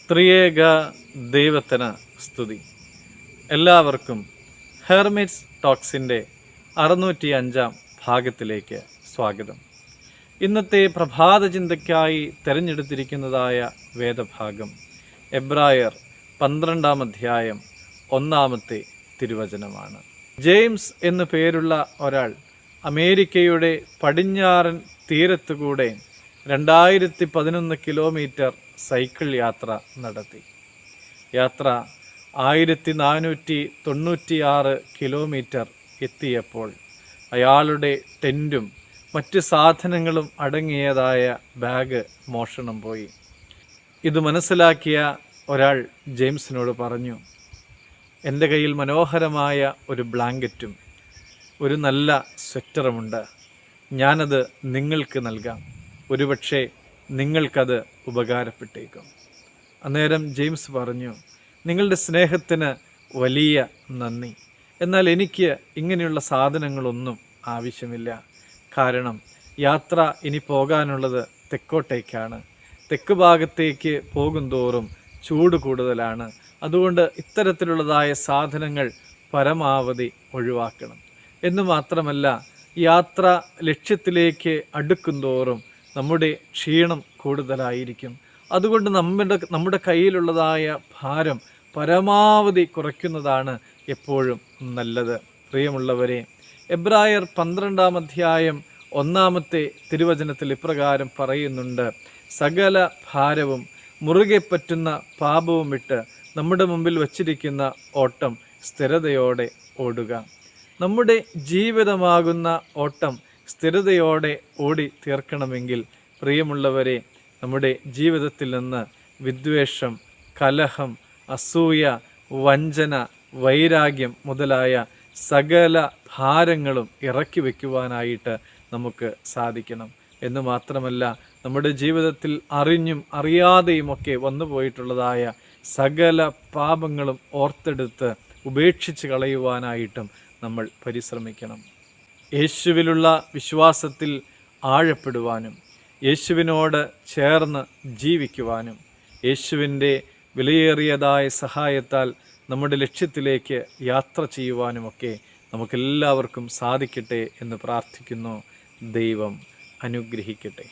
ത്രിയേക ദൈവത്തിന് സ്തുതി. എല്ലാവർക്കും ഹെർമിറ്റ്സ് ടോക്സിൻ്റെ 605 ഭാഗത്തിലേക്ക് സ്വാഗതം. ഇന്നത്തെ പ്രഭാത ചിന്തയ്ക്കായി തിരഞ്ഞെടുത്തിരിക്കുന്നതായ വേദഭാഗം എബ്രായർ 12 അധ്യായം 1 തിരുവചനമാണ്. ജെയിംസ് എന്നു പേരുള്ള ഒരാൾ അമേരിക്കയുടെ പടിഞ്ഞാറൻ തീരത്തുകൂടെ 2011 കിലോമീറ്റർ സൈക്കിൾ യാത്ര നടത്തി. യാത്ര 1496 കിലോമീറ്റർ എത്തിയപ്പോൾ അയാളുടെ ടെൻറ്റും മറ്റ് സാധനങ്ങളും അടങ്ങിയതായ ബാഗ് മോഷണം പോയി. ഇത് മനസ്സിലാക്കിയ ഒരാൾ ജെയിംസിനോട് പറഞ്ഞു, എൻ്റെ കയ്യിൽ മനോഹരമായ ഒരു ബ്ലാങ്കറ്റും ഒരു നല്ല സ്വെറ്ററുമുണ്ട്, ഞാനത് നിങ്ങൾക്ക് നൽകാം, ഒരുപക്ഷെ നിങ്ങൾക്കത് ഉപകാരപ്പെട്ടേക്കും. അന്നേരം ജെയിംസ് പറഞ്ഞു, നിങ്ങളുടെ സ്നേഹത്തിന് വലിയ നന്ദി, എന്നാൽ എനിക്ക് ഇങ്ങനെയുള്ള സാധനങ്ങളൊന്നും ആവശ്യമില്ല. കാരണം യാത്ര ഇനി പോകാനുള്ളത് തെക്കോട്ടേക്കാണ്. തെക്ക് ഭാഗത്തേക്ക് പോകുന്തോറും ചൂട് കൂടുതലാണ്. അതുകൊണ്ട് ഇത്തരത്തിലുള്ളതായ സാധനങ്ങൾ പരമാവധി ഒഴിവാക്കണം. എന്നു മാത്രമല്ല, യാത്ര ലക്ഷ്യത്തിലേക്ക് അടുക്കുന്തോറും നമ്മുടെ ക്ഷീണം കൂടുതലായിരിക്കും. അതുകൊണ്ട് നമ്മുടെ കയ്യിലുള്ളതായ ഭാരം പരമാവധി കുറയ്ക്കുന്നതാണ് എപ്പോഴും നല്ലത്. പ്രിയമുള്ളവരെ, എബ്രായർ 12 അധ്യായം 1 തിരുവചനത്തിൽ ഇപ്രകാരം പറയുന്നുണ്ട്, സകല ഭാരവും മുറുകെ പറ്റുന്ന പാപവും വിട്ട് നമ്മുടെ മുമ്പിൽ വച്ചിരിക്കുന്ന ഓട്ടം സ്ഥിരതയോടെ ഓടുക. നമ്മുടെ ജീവിതമാകുന്ന ഓട്ടം സ്ഥിരതയോടെ ഓടി തീർക്കണമെങ്കിൽ പ്രിയമുള്ളവരെ, നമ്മുടെ ജീവിതത്തിൽ നിന്ന് വിദ്വേഷം, കലഹം, അസൂയ, വഞ്ചന, വൈരാഗ്യം മുതലായ സകല ഭാരങ്ങളും ഇറക്കി വയ്ക്കുവാനായിട്ട് നമുക്ക് സാധിക്കണം. എന്ന് മാത്രമല്ല, നമ്മുടെ ജീവിതത്തിൽ അറിഞ്ഞും അറിയാതെയുമൊക്കെ വന്നു പോയിട്ടുള്ളതായ സകല പാപങ്ങളും ഓർത്തെടുത്ത് ഉപേക്ഷിച്ച് കളയുവാനായിട്ടും നമ്മൾ പരിശ്രമിക്കണം. യേശുവിലുള്ള വിശ്വാസത്തിൽ ആഴപ്പെടുവാനും യേശുവിനോട് ചേർന്ന് ജീവിക്കുവാനും യേശുവിൻ്റെ വിലയേറിയതായ സഹായത്താൽ നമ്മുടെ ലക്ഷ്യത്തിലേക്ക് യാത്ര ചെയ്യുവാനുമൊക്കെ നമുക്കെല്ലാവർക്കും സാധിക്കട്ടെ എന്ന് പ്രാർത്ഥിക്കുന്നു. ദൈവം അനുഗ്രഹിക്കട്ടെ.